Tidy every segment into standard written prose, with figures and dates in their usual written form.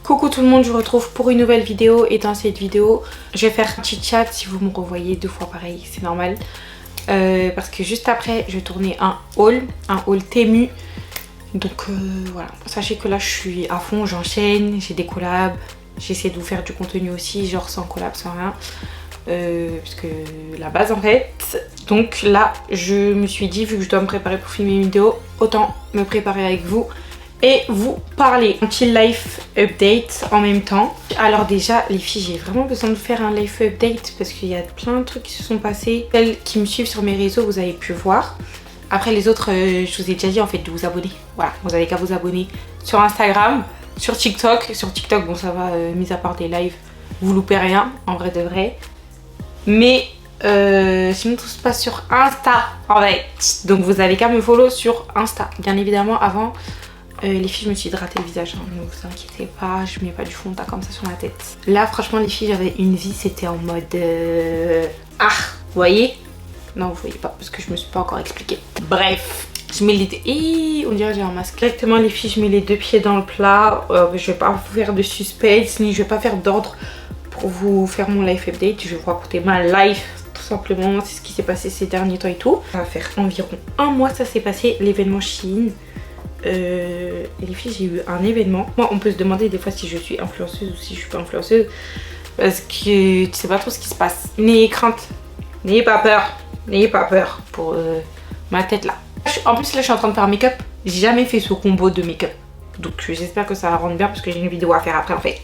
Coucou tout le monde, je vous retrouve pour une nouvelle vidéo et dans cette vidéo, je vais faire un petit chat. Si vous me revoyez deux fois pareil, c'est normal. Parce que juste après, je vais tourner un haul Temu. Donc voilà, sachez que là je suis à fond, j'enchaîne, j'ai des collabs. J'essaie de vous faire du contenu aussi, genre sans collab, sans rien. Parce que la base en fait. Donc là, je me suis dit, vu que je dois me préparer pour filmer une vidéo, autant me préparer avec vous et vous parler. Un petit life update en même temps. Alors déjà les filles, j'ai vraiment besoin de faire un life update parce qu'il y a plein de trucs qui se sont passés. Celles qui me suivent sur mes réseaux, vous avez pu voir. Après les autres, je vous ai déjà dit en fait de vous abonner. Voilà, vous avez qu'à vous abonner sur Instagram, sur TikTok. Sur TikTok, bon ça va, mis à part des lives, vous loupez rien, en vrai de vrai. Mais sinon tout se passe sur Insta en fait. Donc vous avez qu'à me follow sur Insta. Bien évidemment avant... les filles, je me suis hydraté le visage, hein. Ne vous inquiétez pas, je mets pas du fond de teint comme ça sur ma tête. Là, franchement, les filles, j'avais une vie, c'était en mode... Ah, vous voyez? Non, vous voyez pas, parce que je me suis pas encore expliqué. Bref, je mets les... Et on dirait que j'ai un masque. Directement, les filles, je mets les deux pieds dans le plat. Je vais pas vous faire de suspense, ni je vais pas faire d'ordre pour vous faire mon life update. Je vais vous raconter ma life, tout simplement. C'est ce qui s'est passé ces derniers temps et tout. Ça va faire environ un mois, ça s'est passé, l'événement Shein. Les filles, j'ai eu un événement. Moi, on peut se demander des fois si je suis influenceuse ou si je suis pas influenceuse, parce que tu sais pas trop ce qui se passe. N'ayez crainte, n'ayez pas peur pour ma tête là. En plus là, je suis en train de faire un make-up. J'ai jamais fait ce combo de make-up, donc j'espère que ça va rendre bien parce que j'ai une vidéo à faire après en fait.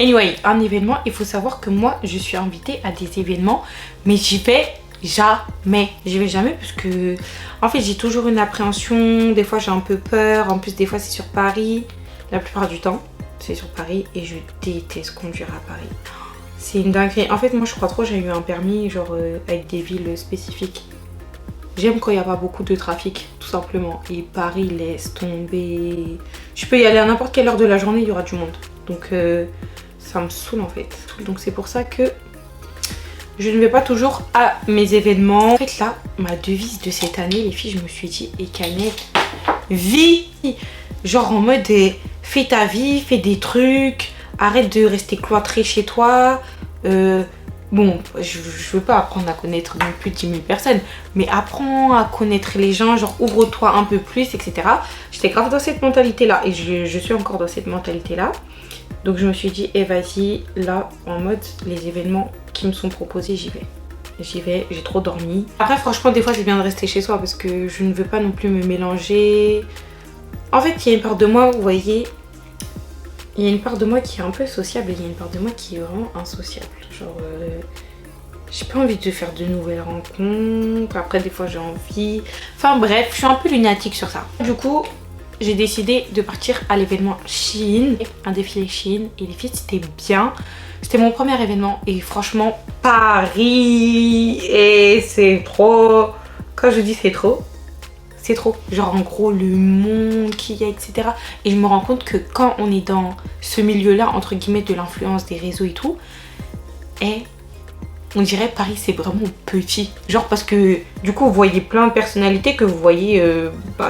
Anyway, un événement. Il faut savoir que moi, je suis invitée à des événements, mais j'y vais jamais parce que en fait j'ai toujours une appréhension, des fois j'ai un peu peur, en plus des fois c'est sur Paris, la plupart du temps c'est sur Paris et je déteste conduire à Paris, c'est une dinguerie. En fait moi je crois trop, j'ai eu un permis genre avec des villes spécifiques, j'aime quand il n'y a pas beaucoup de trafic tout simplement, et Paris laisse tomber, je peux y aller à n'importe quelle heure de la journée, il y aura du monde, donc ça me saoule en fait. Donc c'est pour ça que je ne vais pas toujours à mes événements. En fait là, ma devise de cette année, les filles, je me suis dit, et Canette, vie. Genre en mode, fais ta vie, fais des trucs, arrête de rester cloîtré chez toi. Bon, je veux pas apprendre à connaître non plus 10 000 personnes, mais apprends à connaître les gens, genre ouvre-toi un peu plus, etc. J'étais grave dans cette mentalité-là et je suis encore dans cette mentalité-là. Donc je me suis dit, vas-y, là, en mode, les événements qui me sont proposés, j'y vais, j'ai trop dormi. Après franchement des fois c'est bien de rester chez soi parce que je ne veux pas non plus me mélanger. En fait il y a une part de moi, vous voyez, il y a une part de moi qui est un peu sociable et il y a une part de moi qui est vraiment insociable. Genre j'ai pas envie de faire de nouvelles rencontres, après des fois j'ai envie, enfin bref, je suis un peu lunatique sur ça. Du coup j'ai décidé de partir à l'événement Shein, un défilé Shein, et les filles c'était bien. C'était mon premier événement et franchement Paris, et c'est trop, quand je dis c'est trop, genre en gros le monde qu'il y a, etc. Et je me rends compte que quand on est dans ce milieu là entre guillemets de l'influence des réseaux et tout, et on dirait Paris c'est vraiment petit, genre parce que du coup vous voyez plein de personnalités que vous voyez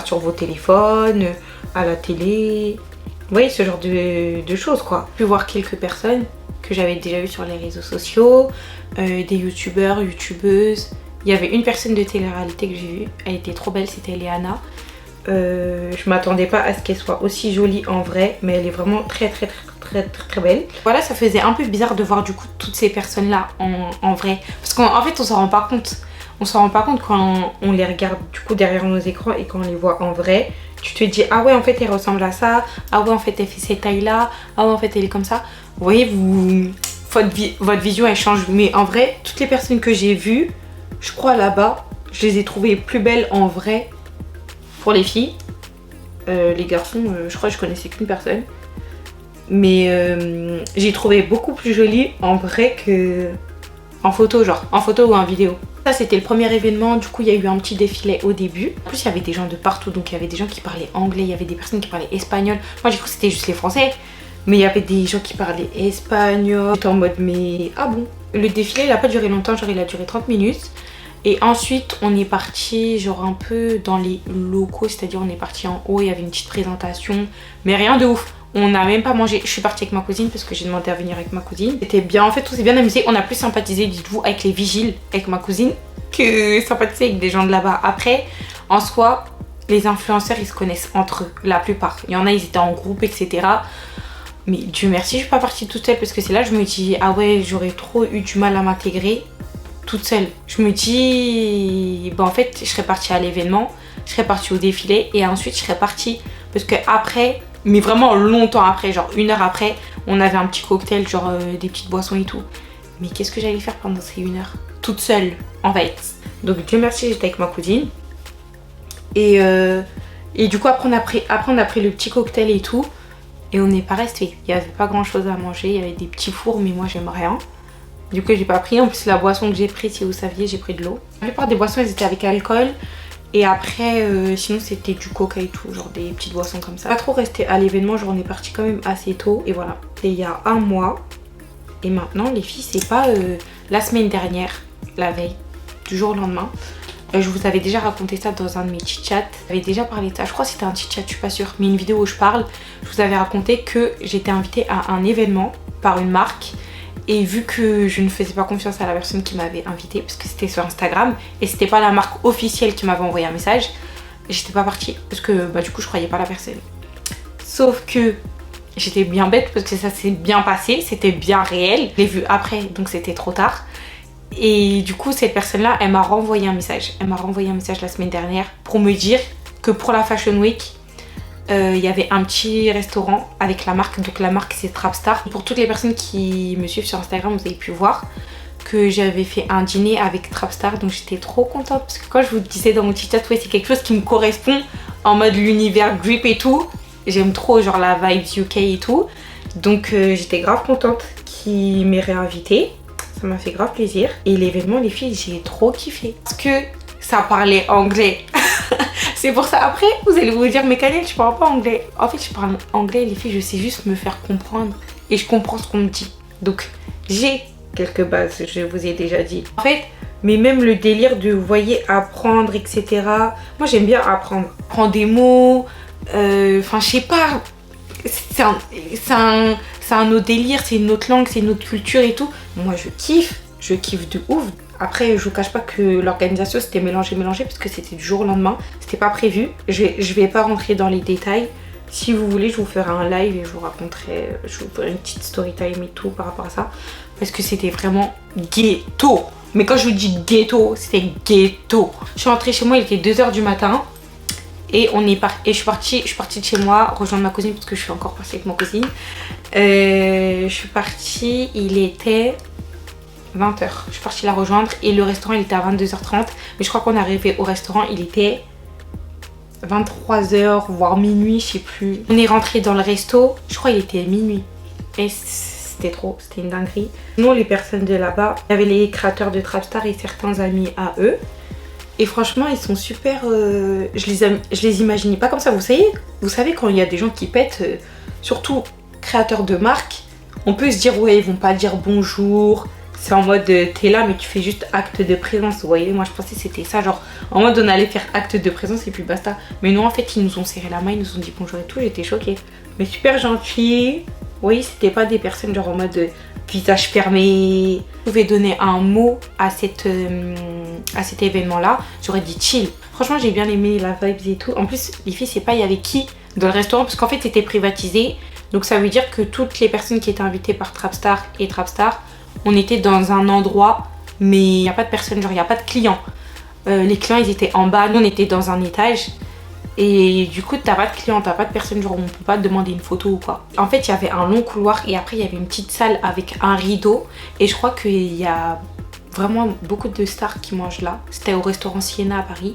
sur vos téléphones, à la télé, vous voyez ce genre de choses quoi. J'ai pu voir quelques personnes que j'avais déjà vu sur les réseaux sociaux, des youtubeurs, youtubeuses. Il y avait une personne de télé-réalité que j'ai vue, elle était trop belle, c'était Léana. Je m'attendais pas à ce qu'elle soit aussi jolie en vrai, mais elle est vraiment très belle. Voilà, ça faisait un peu bizarre de voir du coup toutes ces personnes là en vrai, parce qu'en fait on s'en rend pas compte. On s'en rend pas compte quand on les regarde du coup derrière nos écrans et quand on les voit en vrai. Tu te dis, ah ouais en fait elle ressemble à ça, ah ouais en fait elle fait cette taille là, ah ouais en fait elle est comme ça. Vous voyez, votre vision elle change, mais en vrai toutes les personnes que j'ai vues, je crois là-bas, je les ai trouvées plus belles en vrai pour les filles. Les garçons, je crois que je connaissais qu'une personne, mais j'ai trouvé beaucoup plus jolie en vrai que en photo, genre en photo ou en vidéo. Ça c'était le premier événement, du coup il y a eu un petit défilé au début. En plus il y avait des gens de partout, donc il y avait des gens qui parlaient anglais, il y avait des personnes qui parlaient espagnol. Moi j'ai cru que c'était juste les français, mais il y avait des gens qui parlaient espagnol. J'étais en mode mais ah bon. Le défilé il a pas duré longtemps, genre il a duré 30 minutes. Et ensuite on est parti genre un peu dans les locaux, c'est-à-dire on est parti en haut, il y avait une petite présentation, mais rien de ouf. On n'a même pas mangé. Je suis partie avec ma cousine parce que j'ai demandé à venir avec ma cousine. C'était bien, en fait on s'est bien amusé. On a plus sympathisé, dites-vous, avec les vigiles, avec ma cousine, que sympathiser avec des gens de là-bas. Après, en soi, les influenceurs ils se connaissent entre eux, la plupart. Il y en a, ils étaient en groupe, etc. Mais Dieu merci, je suis pas partie toute seule parce que c'est là que je me dis, ah ouais, j'aurais trop eu du mal à m'intégrer toute seule. Je me dis, bah en fait, je serais partie à l'événement, je serais partie au défilé et ensuite je serais partie parce que après, mais vraiment longtemps après, genre 1 heure après, on avait un petit cocktail, genre des petites boissons et tout. Mais qu'est-ce que j'allais faire pendant ces 1 heure? Toute seule, en fait. Donc Dieu merci, j'étais avec ma cousine. Et du coup, après on a pris le petit cocktail et tout. Et on n'est pas resté. Il n'y avait pas grand chose à manger. Il y avait des petits fours, mais moi j'aime rien. Du coup, j'ai pas pris. En plus, la boisson que j'ai prise, si vous saviez, j'ai pris de l'eau. La plupart des boissons, elles étaient avec alcool. Et après, sinon, c'était du coca et tout. Genre des petites boissons comme ça. Pas trop resté à l'événement. Genre, on est parti quand même assez tôt. Et voilà. C'était il y a 1 mois. Et maintenant, les filles, c'est pas la semaine dernière, la veille, du jour au lendemain. Je vous avais déjà raconté ça dans un de mes chit-chats. J'avais déjà parlé de ça. Je crois que c'était un chit-chat, je suis pas sûre. Mais une vidéo où je parle, je vous avais raconté que j'étais invitée à un événement par une marque. Et vu que je ne faisais pas confiance à la personne qui m'avait invitée, parce que c'était sur Instagram, et c'était pas la marque officielle qui m'avait envoyé un message, j'étais pas partie. Parce que bah, du coup, je croyais pas la personne. Sauf que j'étais bien bête parce que ça s'est bien passé, c'était bien réel. Je l'ai vu après, donc c'était trop tard. Et du coup, cette personne-là, elle m'a renvoyé un message. Elle m'a renvoyé un message la semaine dernière pour me dire que pour la Fashion Week, il y avait un petit restaurant avec la marque. Donc la marque, c'est Trapstar. Pour toutes les personnes qui me suivent sur Instagram, vous avez pu voir que j'avais fait un dîner avec Trapstar. Donc j'étais trop contente parce que quand je vous disais dans mon petit chat, ouais, c'est quelque chose qui me correspond en mode l'univers drip et tout. J'aime trop genre la vibe UK et tout. Donc j'étais grave contente qu'il m'ait réinvitée. Ça m'a fait grave plaisir. Et l'événement, les filles, j'ai trop kiffé. Parce que ça parlait anglais. C'est pour ça. Après, vous allez vous dire, mais Khalil, je parle pas anglais. En fait, je parle anglais, les filles, je sais juste me faire comprendre. Et je comprends ce qu'on me dit. Donc, j'ai quelques bases, je vous ai déjà dit. En fait, mais même le délire de, vous voyez, apprendre, etc. Moi, j'aime bien apprendre. Prendre des mots. Enfin, je sais pas. C'est un autre délire, c'est une autre langue, c'est une autre culture et tout. Moi je kiffe de ouf. Après je vous cache pas que l'organisation c'était mélangé parce que c'était du jour au lendemain, c'était pas prévu. Je vais pas rentrer dans les détails. Si vous voulez, je vous ferai un live et je vous raconterai, je vous ferai une petite story time et tout par rapport à ça. Parce que c'était vraiment ghetto. Mais quand je vous dis ghetto, c'était ghetto. Je suis rentrée chez moi, il était 2 h du matin. Et je suis partie de chez moi rejoindre ma cousine parce que je suis encore partie avec ma cousine. Je suis partie, il était 20 h. Je suis partie la rejoindre et le restaurant il était à 22 h 30. Mais je crois qu'on est arrivé au restaurant, il était 23 h voire minuit, je sais plus. On est rentré dans le resto, je crois il était minuit. Et c'était trop, c'était une dinguerie. Sinon les personnes de là-bas, il y avait les créateurs de Trapstar et certains amis à eux. Et franchement, ils sont super... je les imaginais pas comme ça. Vous savez quand il y a des gens qui pètent, surtout créateurs de marque, on peut se dire, ouais, ils vont pas dire bonjour. C'est en mode, t'es là, mais tu fais juste acte de présence. Vous voyez, moi, je pensais que c'était ça. Genre, en mode, on allait faire acte de présence et puis basta. Mais non, en fait, ils nous ont serré la main, ils nous ont dit bonjour et tout. J'étais choquée. Mais super gentils. Oui, c'était pas des personnes genre en mode... visage fermé. Vous pouvez donner un mot à cet événement là, j'aurais dit chill. Franchement j'ai bien aimé la vibes et tout. En plus les filles, c'est pas il y avait qui dans le restaurant parce qu'en fait c'était privatisé. Donc ça veut dire que toutes les personnes qui étaient invitées par Trapstar et Trapstar, on était dans un endroit mais il n'y a pas de personnes, genre il n'y a pas de clients. Les clients ils étaient en bas, nous on était dans un étage. Et du coup t'as pas de clients, t'as pas de personnes, genre on peut pas te demander une photo ou quoi. En fait il y avait un long couloir et après il y avait une petite salle avec un rideau. Et je crois qu'il y a vraiment beaucoup de stars qui mangent là. C'était au restaurant Siena à Paris.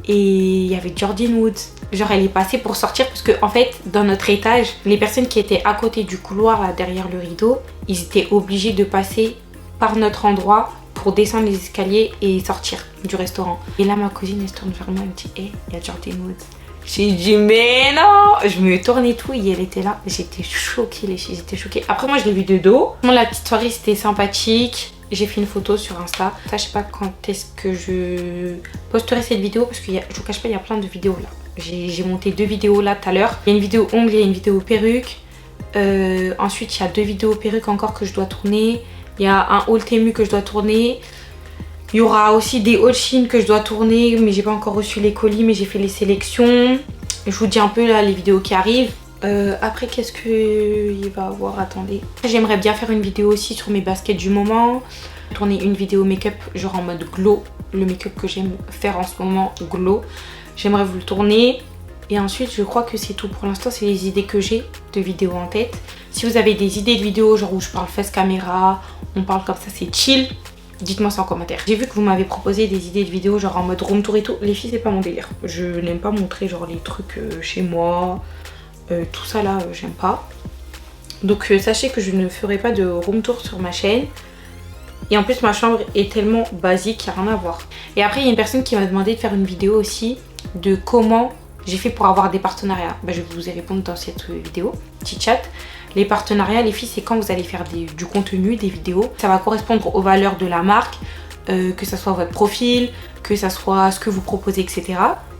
Et il y avait Jordyn Woods. Genre elle est passée pour sortir parce que en fait dans notre étage, les personnes qui étaient à côté du couloir là derrière le rideau, ils étaient obligés de passer par notre endroit pour descendre les escaliers et sortir du restaurant. Et là ma cousine elle se tourne vers moi, elle me dit hey, il y a Jordyn Woods. J'ai dit mais non. Je me tourne et tout et elle était là. J'étais choquée les filles, j'étais choquée. Après moi je l'ai vue de dos. La petite soirée c'était sympathique. j'ai fait une photo sur Insta. Ça, je sais pas quand est-ce que je posterai cette vidéo parce que je vous cache pas, il y a plein de vidéos là. J'ai monté 2 vidéos là tout à l'heure. Il y a une vidéo ongles, il y a une vidéo perruque. Ensuite, il y a 2 vidéos perruques encore que je dois tourner. Il y a un haul Temu que je dois tourner. Il y aura aussi des hauls Shein que je dois tourner, mais j'ai pas encore reçu les colis, mais j'ai fait les sélections. Je vous dis un peu là les vidéos qui arrivent. Après, qu'est-ce qu'il va avoir? Attendez. J'aimerais bien faire une vidéo aussi sur mes baskets du moment. Tourner une vidéo make-up, genre en mode glow. Le make-up que j'aime faire en ce moment, glow. J'aimerais vous le tourner. Et ensuite, je crois que c'est tout. Pour l'instant, c'est les idées que j'ai de vidéos en tête. Si vous avez des idées de vidéos, genre où je parle face caméra, on parle comme ça, c'est chill, dites-moi ça en commentaire. J'ai vu que vous m'avez proposé des idées de vidéos genre en mode room tour et tout. Les filles, c'est pas mon délire. Je n'aime pas montrer genre les trucs chez moi. Tout ça là, j'aime pas. Donc sachez que je ne ferai pas de room tour sur ma chaîne. Et en plus, ma chambre est tellement basique qu'il n'y a rien à voir. Et après, il y a une personne qui m'a demandé de faire une vidéo aussi de comment j'ai fait pour avoir des partenariats. Bah, je vais vous y répondre dans cette vidéo, petit chat. Les partenariats, les filles, c'est quand vous allez faire du contenu, des vidéos. Ça va correspondre aux valeurs de la marque, que ça soit votre profil, que ça soit ce que vous proposez, etc.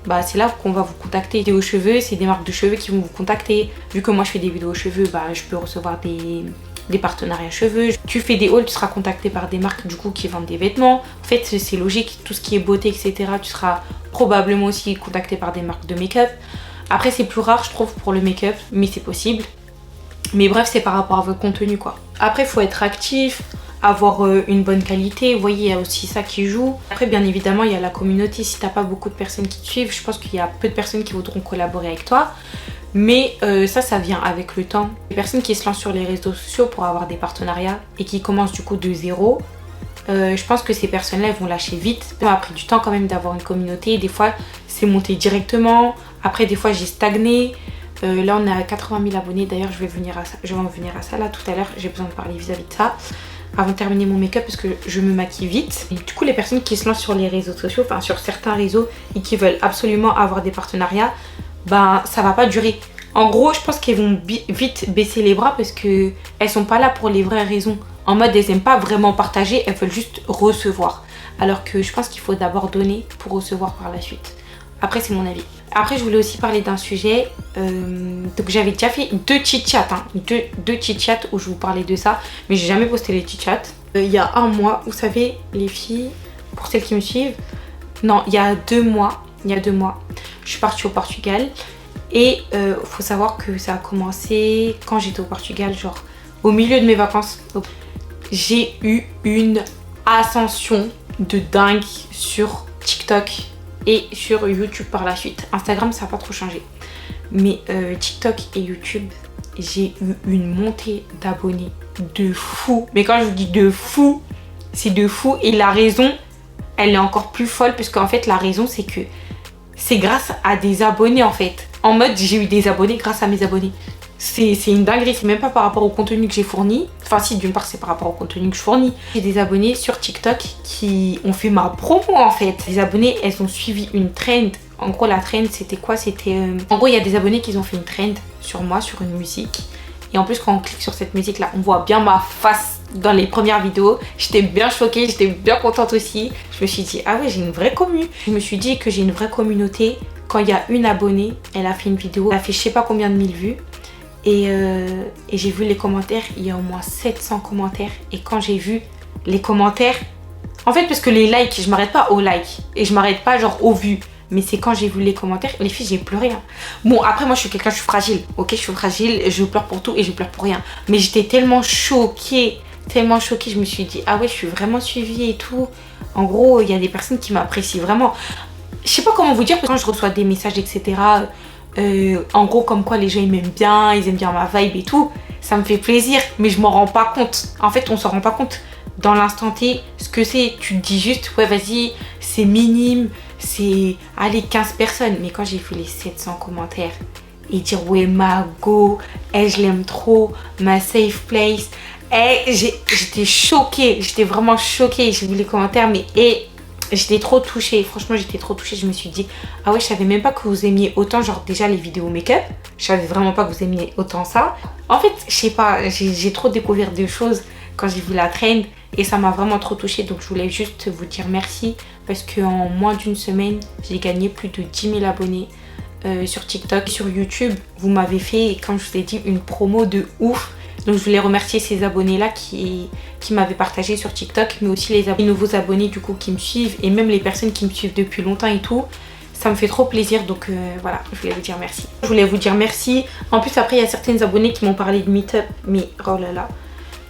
Bah, c'est là qu'on va vous contacter. Vidéos cheveux, c'est des marques de cheveux qui vont vous contacter. Vu que moi je fais des vidéos cheveux, bah, je peux recevoir des partenariats cheveux. Tu fais des hauls, tu seras contacté par des marques du coup qui vendent des vêtements. En fait, c'est logique, tout ce qui est beauté, etc. Tu seras probablement aussi contacté par des marques de make-up. Après, c'est plus rare, je trouve, pour le make-up, mais c'est possible. Mais bref, c'est par rapport à votre contenu, quoi. Après, il faut être actif, avoir une bonne qualité. Vous voyez, il y a aussi ça qui joue. Après, bien évidemment, il y a la communauté. Si t'as pas beaucoup de personnes qui te suivent, je pense qu'il y a peu de personnes qui voudront collaborer avec toi. Mais ça vient avec le temps. Les personnes qui se lancent sur les réseaux sociaux pour avoir des partenariats et qui commencent du coup de zéro, je pense que ces personnes-là vont lâcher vite. Ça m'a pris du temps quand même d'avoir une communauté. Des fois, c'est monté directement. Après, des fois, j'ai stagné. Là, on est à 80 000 abonnés. D'ailleurs, je vais en venir à ça là tout à l'heure. J'ai besoin de parler vis-à-vis de ça avant de terminer mon make-up parce que je me maquille vite. Et du coup, les personnes qui se lancent sur les réseaux sociaux, enfin sur certains réseaux et qui veulent absolument avoir des partenariats, ben ça va pas durer. En gros, je pense qu'elles vont vite baisser les bras parce que elles sont pas là pour les vraies raisons. En mode, elles aiment pas vraiment partager, elles veulent juste recevoir. Alors que je pense qu'il faut d'abord donner pour recevoir par la suite. Après, c'est mon avis. Après, je voulais aussi parler d'un sujet. Donc, j'avais déjà fait 2 chit-chats. Deux chit-chats où je vous parlais de ça. Mais j'ai jamais posté les chit-chats. Il y a un mois, vous savez, les filles, pour celles qui me suivent. Non, il y a 2 mois. Je suis partie au Portugal. Et faut savoir que ça a commencé quand j'étais au Portugal, genre au milieu de mes vacances. J'ai eu une ascension de dingue sur TikTok et sur YouTube par la suite. Instagram, ça n'a pas trop changé. Mais TikTok et YouTube, j'ai eu une montée d'abonnés de fou. Mais quand je vous dis de fou, c'est de fou. Et la raison, elle est encore plus folle. Parce qu'en fait, la raison, c'est que c'est grâce à des abonnés en fait. En mode, j'ai eu des abonnés grâce à mes abonnés. C'est une dinguerie, c'est même pas par rapport au contenu que j'ai fourni. Enfin si, d'une part c'est par rapport au contenu que je fournis. J'ai des abonnés sur TikTok qui ont fait ma promo en fait. Les abonnés, elles ont suivi une trend. En gros la trend c'était quoi? C'était en gros il y a des abonnés qui ont fait une trend sur moi, sur une musique. Et en plus quand on clique sur cette musique là, on voit bien ma face dans les premières vidéos. J'étais bien choquée, j'étais bien contente aussi. Je me suis dit ah ouais j'ai une vraie commu. Je me suis dit que j'ai une vraie communauté. Quand il y a une abonnée, elle a fait une vidéo, elle a fait je sais pas combien de mille vues. Et j'ai vu les commentaires, il y a au moins 700 commentaires. Et quand j'ai vu les commentaires, en fait parce que les likes, je m'arrête pas aux likes. Et je m'arrête pas genre aux vues. Mais c'est quand j'ai vu les commentaires, les filles j'ai pleuré. Hein. Bon après moi je suis fragile, ok je suis fragile, je pleure pour tout et je pleure pour rien. Mais j'étais tellement choquée, je me suis dit ah ouais je suis vraiment suivie et tout. En gros il y a des personnes qui m'apprécient vraiment. Je sais pas comment vous dire, quand je reçois des messages etc. En gros comme quoi les gens ils m'aiment bien, ils aiment bien ma vibe et tout, ça me fait plaisir mais je m'en rends pas compte. En fait on s'en rend pas compte dans l'instant T ce que c'est. Tu te dis juste ouais vas-y c'est minime, c'est allez 15 personnes. Mais quand j'ai vu les 700 commentaires et dire ouais ma go, je l'aime trop, ma safe place, j'étais choquée, j'étais vraiment choquée. J'ai vu les commentaires mais j'étais trop touchée, franchement j'étais trop touchée. Je me suis dit ah ouais je savais même pas que vous aimiez autant genre déjà les vidéos make-up. Je savais vraiment pas que vous aimiez autant ça. En fait je sais pas, j'ai trop découvert de choses quand j'ai vu la trend. et ça m'a vraiment trop touchée. Donc je voulais juste vous dire merci parce qu'en moins d'une semaine, j'ai gagné plus de 10 000 abonnés sur TikTok. Sur YouTube, vous m'avez fait, comme je vous ai dit, une promo de ouf. Donc je voulais remercier ces abonnés-là qui m'avaient partagé sur TikTok, mais aussi les nouveaux abonnés du coup qui me suivent et même les personnes qui me suivent depuis longtemps et tout. Ça me fait trop plaisir, donc voilà, je voulais vous dire merci. Je voulais vous dire merci. En plus après il y a certaines abonnées qui m'ont parlé de meet-up, mais oh là là.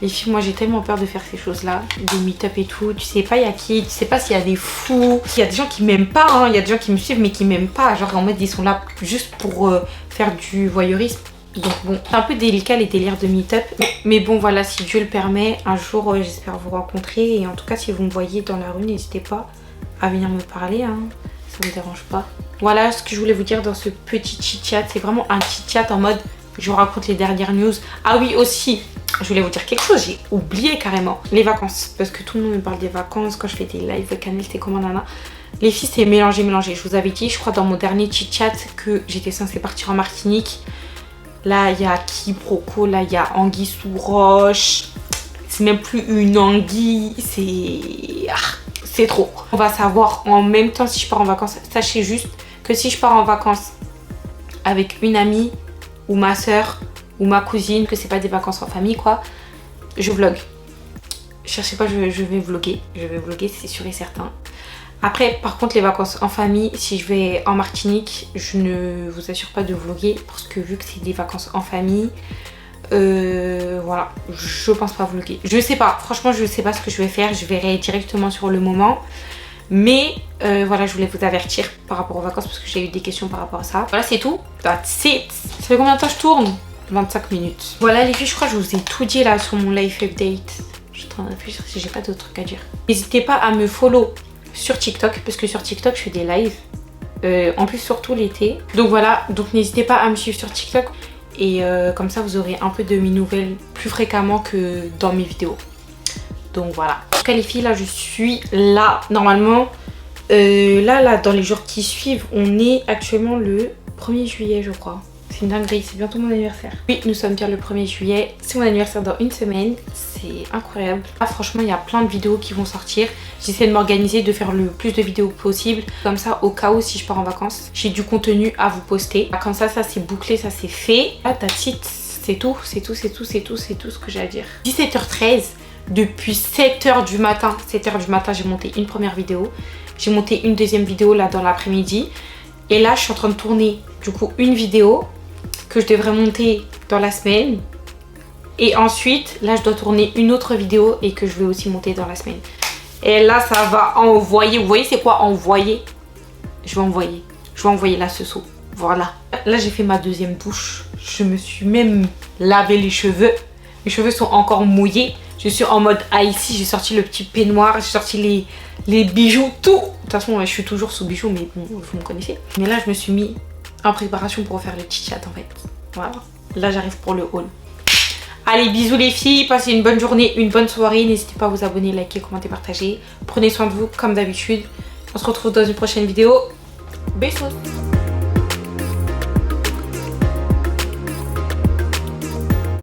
Les filles, moi j'ai tellement peur de faire ces choses-là, des meet-up et tout. Tu sais pas il y a qui, tu sais pas s'il y a des fous. Il y a des gens qui m'aiment pas, hein. Il y a des gens qui me suivent mais qui m'aiment pas. Genre en mode ils sont là juste pour faire du voyeurisme. Donc bon, c'est un peu délicat les délires de meet-up. Mais bon voilà, si Dieu le permet, un jour j'espère vous rencontrer. Et en tout cas si vous me voyez dans la rue, n'hésitez pas à venir me parler, hein. Ça me dérange pas. Voilà ce que je voulais vous dire dans ce petit chit-chat. C'est vraiment un chit-chat en mode je vous raconte les dernières news. Ah oui aussi, je voulais vous dire quelque chose, j'ai oublié carrément. Les vacances, parce que tout le monde me parle des vacances. Quand je fais des lives canal, c'était comment nana. Les filles c'est mélangé. Je vous avais dit, je crois dans mon dernier chit-chat que j'étais censée partir en Martinique. Là il y a quiproquo, là il y a anguille sous roche. C'est même plus une anguille, c'est trop. On va savoir en même temps si je pars en vacances. Sachez juste que si je pars en vacances avec une amie ou ma soeur ou ma cousine, que c'est pas des vacances en famille quoi, je vlog. Cherchez pas, je vais vlogger. Je vais vlogger, c'est sûr et certain. Après, par contre, les vacances en famille, si je vais en Martinique, je ne vous assure pas de vlogger parce que vu que c'est des vacances en famille, voilà, je pense pas vlogger. Je sais pas, franchement, je sais pas ce que je vais faire. Je verrai directement sur le moment. Mais voilà, je voulais vous avertir par rapport aux vacances parce que j'ai eu des questions par rapport à ça. Voilà, c'est tout. That's it. Ça fait combien de temps je tourne? 25 minutes. Voilà les filles, je crois que je vous ai tout dit là sur mon life update. Je suis en train de réfléchir si j'ai pas d'autres trucs à dire. N'hésitez pas à me follow sur TikTok parce que sur TikTok je fais des lives. En plus surtout l'été. Donc voilà, donc n'hésitez pas à me suivre sur TikTok. Et comme ça vous aurez un peu de mes nouvelles plus fréquemment que dans mes vidéos. Donc voilà. En tout cas les filles, là je suis là. Normalement, là dans les jours qui suivent, on est actuellement le 1er juillet je crois. C'est une dinguerie, c'est bientôt mon anniversaire. Oui, nous sommes bien le 1er juillet. C'est mon anniversaire dans une semaine. C'est incroyable. Là, franchement, il y a plein de vidéos qui vont sortir. J'essaie de m'organiser, de faire le plus de vidéos possible. Comme ça, au cas où, si je pars en vacances, j'ai du contenu à vous poster. Comme ça c'est bouclé, ça c'est fait. Là, that's it. C'est tout, c'est tout ce que j'ai à dire. 17h13, depuis 7h du matin. 7h du matin, j'ai monté une première vidéo. J'ai monté une deuxième vidéo là dans l'après-midi. Et là, je suis en train de tourner du coup une vidéo que je devrais monter dans la semaine. Et ensuite, là, je dois tourner une autre vidéo et que je vais aussi monter dans la semaine. Et là, ça va envoyer. Vous voyez, c'est quoi envoyer? Je vais envoyer là ce saut. Voilà. Là, j'ai fait ma deuxième douche. Je me suis même lavé les cheveux. Mes cheveux sont encore mouillés. Je suis en mode ici. J'ai sorti le petit peignoir. J'ai sorti les bijoux, tout. De toute façon, je suis toujours sous bijoux, mais bon, vous me connaissez. Mais là, je me suis mis en préparation pour faire le chit-chat en fait. Voilà. Là, j'arrive pour le haul. Allez, bisous les filles. Passez une bonne journée, une bonne soirée. N'hésitez pas à vous abonner, liker, commenter, partager. Prenez soin de vous comme d'habitude. On se retrouve dans une prochaine vidéo. Bisous.